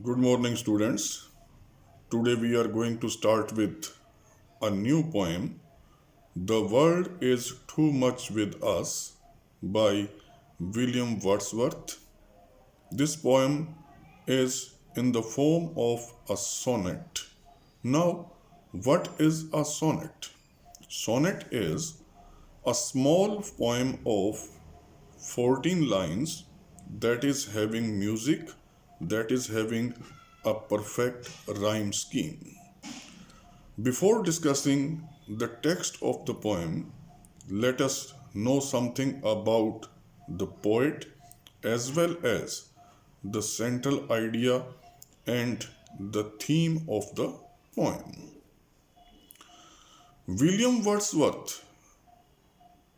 Good morning, students. Today we are going to start with a new poem, The World is Too Much with Us by William Wordsworth. This poem is in the form of a sonnet. Now, what is a sonnet? Sonnet is a small poem of 14 lines that is having music, that is having a perfect rhyme scheme. Before discussing the text of the poem, let us know something about the poet as well as the central idea and the theme of the poem. William Wordsworth,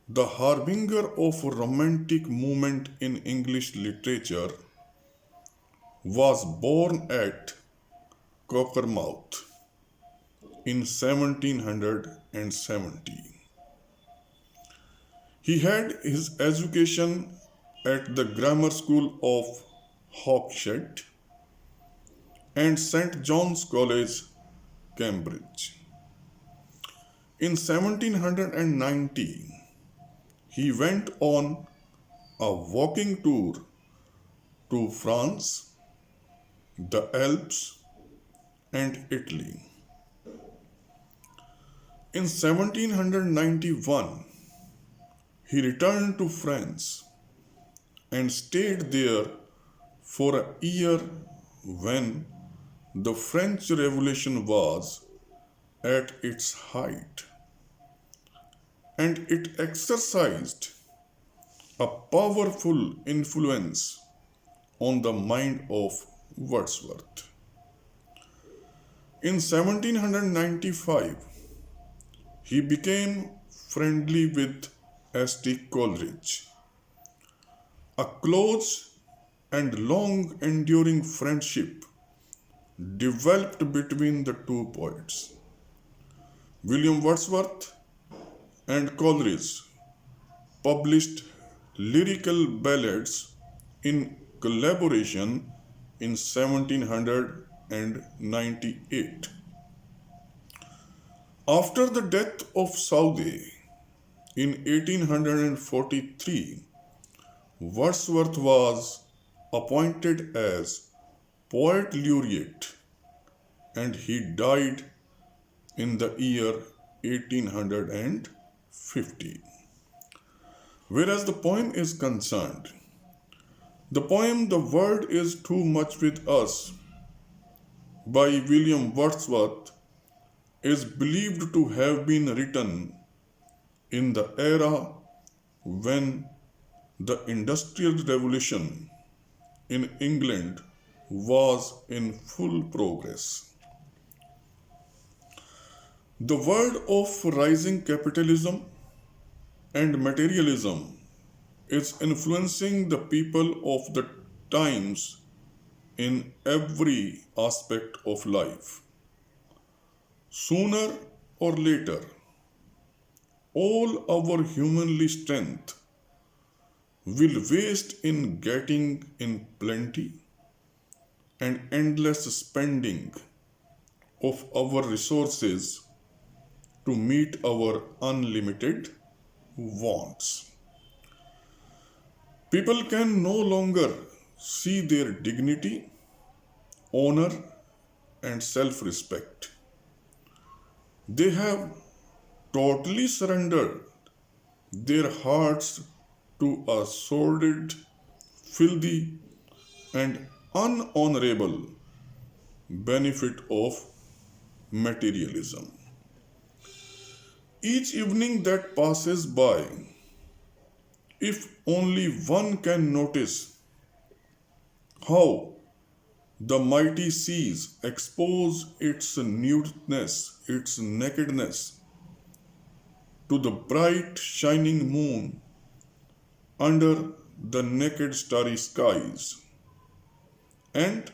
the harbinger of romantic movement in English literature, was born at Cockermouth in 1770. He had his education at the Grammar School of Hawkshead and St. John's College, Cambridge. In 1790, he went on a walking tour to France, the Alps, and Italy. In 1791, he returned to France and stayed there for a year when the French Revolution was at its height, and it exercised a powerful influence on the mind of Wordsworth. In 1795, he became friendly with S.T. Coleridge. A close and long enduring friendship developed between the two poets. William Wordsworth and Coleridge published lyrical ballads in collaboration in 1798. After the death of Southey in 1843, Wordsworth was appointed as poet laureate and he died in the year 1850. Whereas the poem is concerned, the poem The World is Too Much with Us by William Wordsworth is believed to have been written in the era when the Industrial Revolution in England was in full progress. The world of rising capitalism and materialism is influencing the people of the times in every aspect of life. Sooner or later, all our humanly strength will waste in getting in plenty and endless spending of our resources to meet our unlimited wants. People can no longer see their dignity, honor, and self respect. They have totally surrendered their hearts to a sordid, filthy, and unhonorable benefit of materialism. Each evening that passes by, if only one can notice how the mighty seas expose its nudeness, its nakedness, to the bright shining moon under the naked starry skies, and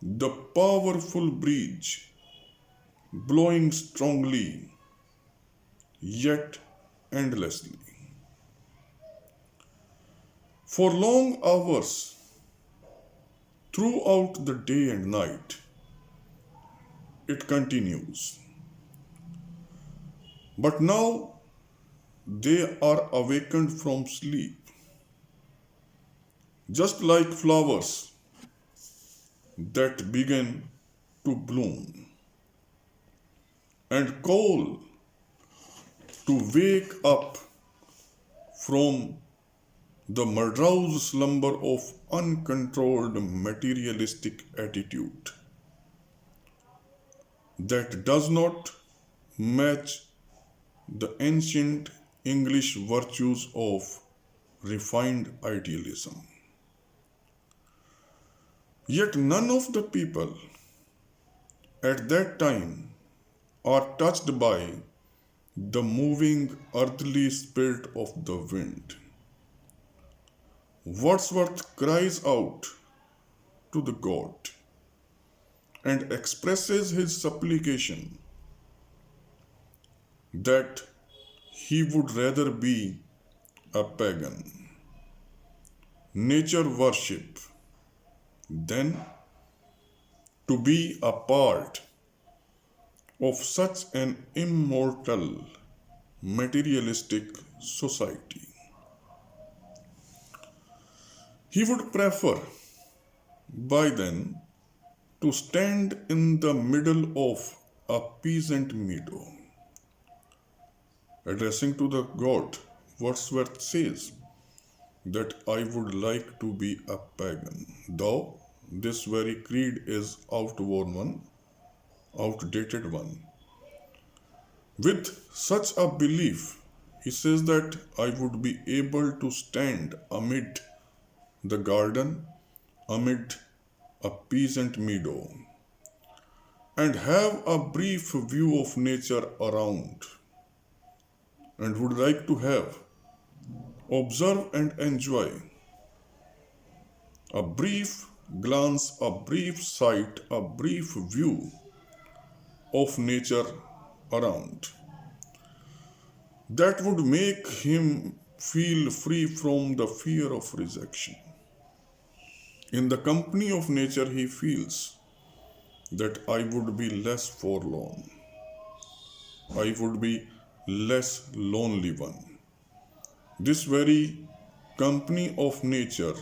the powerful breeze blowing strongly yet endlessly. For long hours throughout the day and night. It continues. But now they are awakened from sleep, just like flowers that begin to bloom, and coal to wake up from the murderous slumber of uncontrolled materialistic attitude that does not match the ancient English virtues of refined idealism. Yet none of the people at that time are touched by the moving earthly spirit of the wind. Wordsworth cries out to the god and expresses his supplication that he would rather be a pagan, nature worship, than to be a part of such an immortal materialistic society. He would prefer by then to stand in the middle of a peasant meadow. Addressing to the god, Wordsworth says that I would like to be a pagan, though this very creed is outworn one, outdated one. With such a belief, he says that I would be able to stand amid the garden, amid a peasant meadow, and have a brief view of nature around, and would like to have, observe and enjoy a brief glance, a brief sight, a brief view of nature around. That would make him feel free from the fear of rejection. In the company of nature, he feels that I would be less forlorn. I would be less lonely one. This very company of nature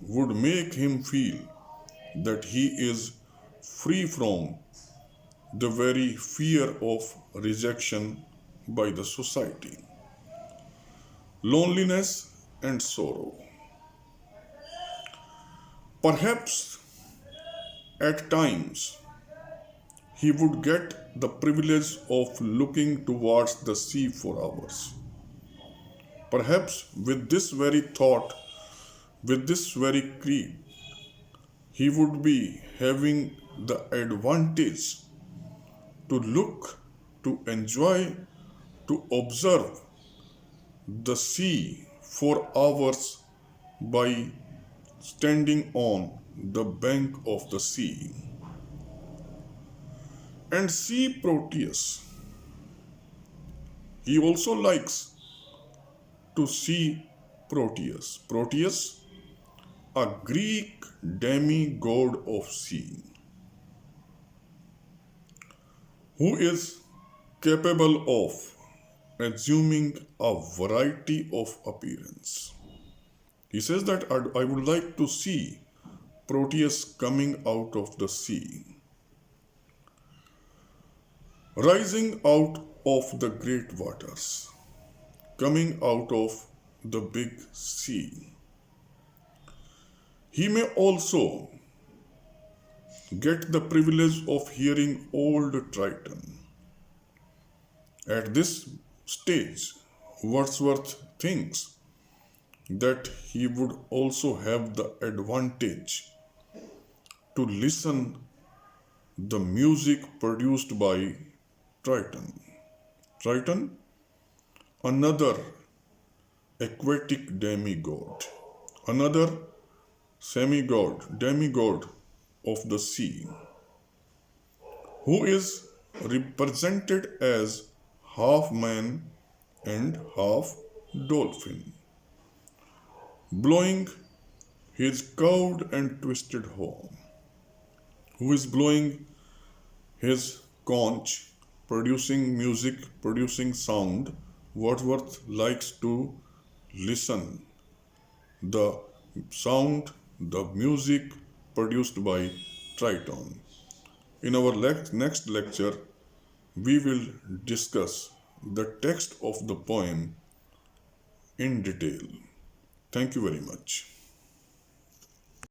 would make him feel that he is free from the very fear of rejection by the society, loneliness and sorrow. Perhaps at times he would get the privilege of looking towards the sea for hours. Perhaps with this very thought, with this very creed, he would be having the advantage to look, to enjoy, to observe the sea for hours by standing on the bank of the sea and see Proteus. He also likes to see Proteus. Proteus, a Greek demigod of sea, who is capable of assuming a variety of appearance. He says that I would like to see Proteus coming out of the sea, rising out of the great waters, coming out of the big sea. He may also get the privilege of hearing old Triton. At this stage, Wordsworth thinks that he would also have the advantage to listen the music produced by Triton. Triton, another aquatic demigod, another demigod of the sea, who is represented as half man and half dolphin, blowing his curved and twisted horn, who is blowing his conch, producing music, producing sound. Wordsworth likes to listen the sound, the music produced by Triton. In our next lecture, we will discuss the text of the poem in detail. Thank you very much.